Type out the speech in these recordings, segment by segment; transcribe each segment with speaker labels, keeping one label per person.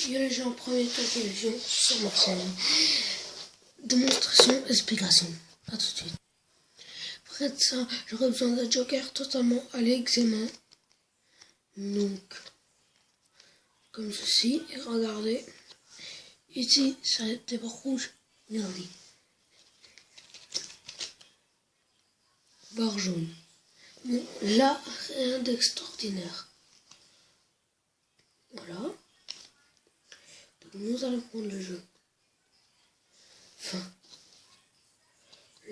Speaker 1: Yo les gens, premier tour télévision sur ma chaîne. Démonstration, explication. A tout de suite. Après de ça, j'aurais besoin d'un joker totalement à l'examen. Donc, comme ceci. Et regardez. Ici, ça des barres rouges. Regardez. Barre jaune. Bon, là, rien d'extraordinaire. Voilà. Donc, nous allons prendre le jeu. Enfin,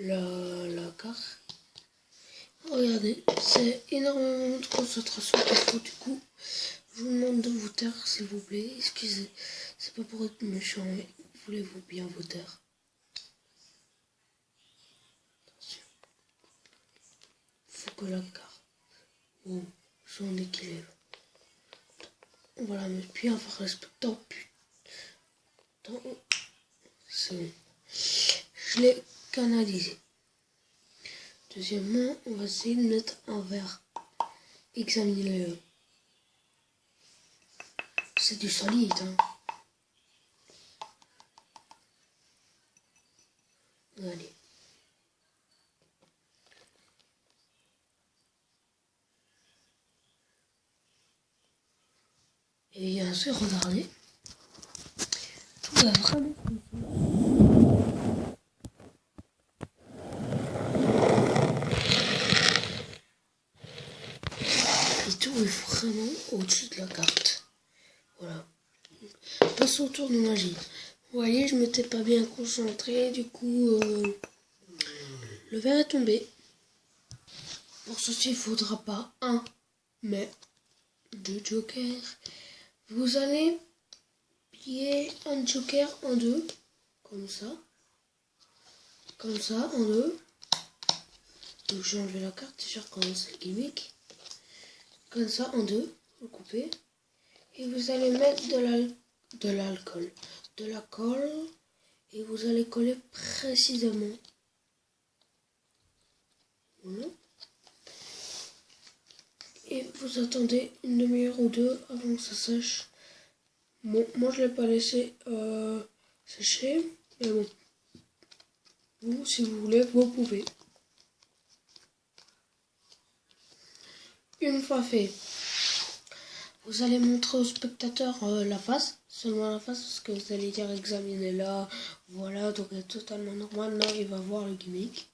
Speaker 1: la carte. Regardez, c'est énormément de concentration qu'il faut. Du coup, je vous demande de vous taire, s'il vous plaît. Excusez, c'est pas pour être méchant, mais voulez-vous bien vous taire? Attention. Faut que la carte soit en équilibre. Voilà, mais bien faire respectant. Putain, c'est bon. Je l'ai canalisé. Deuxièmement, on va essayer de mettre un verre. Examinez-le. C'est du solide, hein. Allez. Et bien sûr, regardez. Tout va vraiment et tout est vraiment au-dessus de la carte. Voilà. Passe au tour de magie. Vous voyez, je m'étais pas bien concentré, du coup, le verre est tombé. Pour ceci, il faudra pas un, mais deux jokers. Vous allez plier un joker en deux, comme ça, en deux. Donc j'ai enlevé la carte, je recommence le gimmick. Comme ça, en deux, vous coupez. Et vous allez mettre de l'alcool. De la colle. Et vous allez coller précisément. Voilà. Et vous attendez une demi-heure ou deux avant que ça sèche. Bon, moi je ne l'ai pas laissé sécher. Mais bon. Vous, si vous voulez, vous pouvez. Une fois fait, vous allez montrer au spectateur la face, seulement la face, parce que vous allez dire examinez-la, voilà, donc elle est totalement normale. Là, il va voir le gimmick.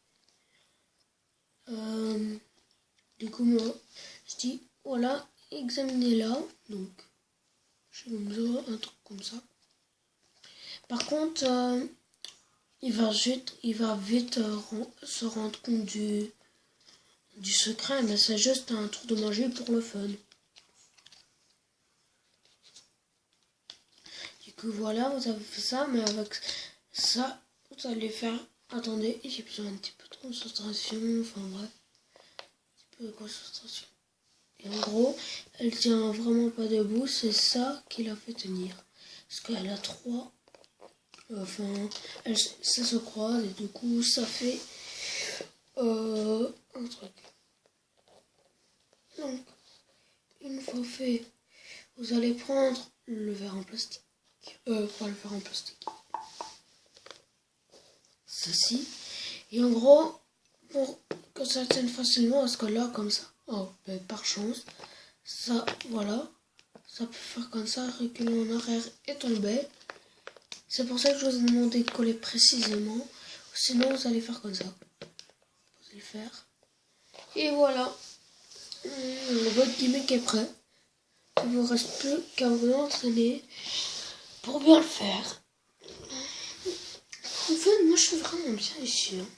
Speaker 1: Du coup, moi, je dis voilà, examinez-la, donc j'ai besoin un truc comme ça. Par contre, il va vite se rendre compte du secret, mais c'est juste un tour de magie pour le fun. Du coup, voilà, vous avez fait ça, mais avec ça, vous allez faire... Attendez, j'ai besoin un petit peu de concentration, enfin bref, un petit peu de concentration. Et en gros, elle tient vraiment pas debout, c'est ça qui la fait tenir. Parce qu'elle a trois... Enfin, ça se croise et du coup, ça fait un truc. Donc, une fois fait, vous allez prendre le verre en plastique. Pas le verre en plastique. Ceci. Et en gros, pour que ça tienne facilement, parce que là, comme ça, oh, ben, par chance, ça, voilà, ça peut faire comme ça, reculer en arrière et tomber. C'est pour ça que je vous ai demandé de coller précisément, sinon vous allez faire comme ça. Vous allez le faire. Et voilà, votre gimmick est prêt. Il ne vous reste plus qu'à vous entraîner pour bien le faire. En fait, moi je suis vraiment bien ici. Hein.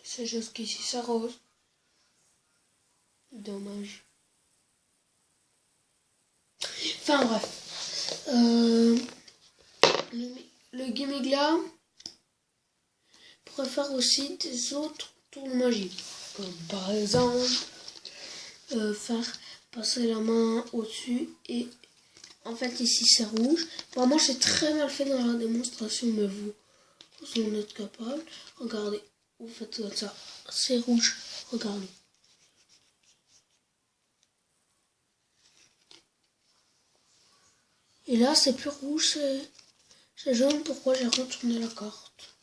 Speaker 1: C'est juste qu'ici ça rose. Dommage. Enfin bref. Le gimmick là pourrait faire aussi des autres tours magiques. Comme par exemple faire passer la main au-dessus et en fait ici c'est rouge. Bon, moi j'ai très mal fait dans la démonstration, mais vous en êtes capable. Regardez, vous faites comme ça. C'est rouge. Regardez. Et là, c'est plus rouge, c'est jaune. Pourquoi j'ai retourné la carte?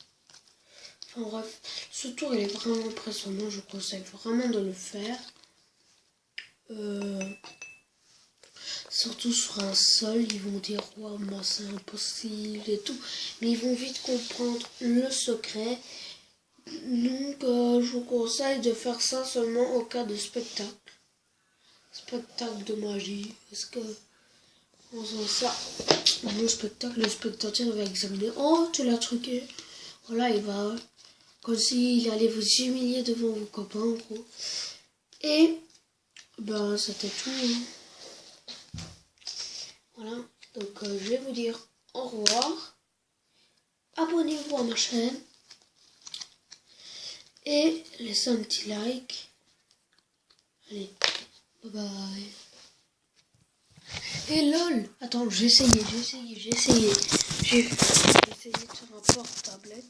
Speaker 1: Enfin bref, ce tour il est vraiment impressionnant, je conseille vraiment de le faire. Surtout sur un sol, ils vont dire ouais, moi c'est impossible et tout, mais ils vont vite comprendre le secret. Donc je vous conseille de faire ça seulement au cas de spectacle. Spectacle de magie. Est-ce que en faisant ça, le spectateur va examiner. Oh, tu l'as truqué. Voilà, il va comme s'il allait vous humilier devant vos copains en gros. Et ben c'était tout. Hein. Voilà, donc je vais vous dire au revoir. Abonnez-vous à ma chaîne. Et laissez un petit like. Allez, bye bye. Et lol, attends, j'ai essayé. J'ai essayé sur un porte-tablette.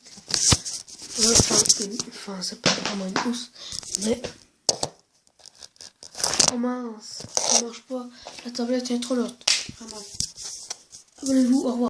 Speaker 1: Enfin, c'est pas vraiment une housse, mais oh mince, ça marche pas. La tablette est trop lourde. Vraiment. Abonnez-vous, au revoir.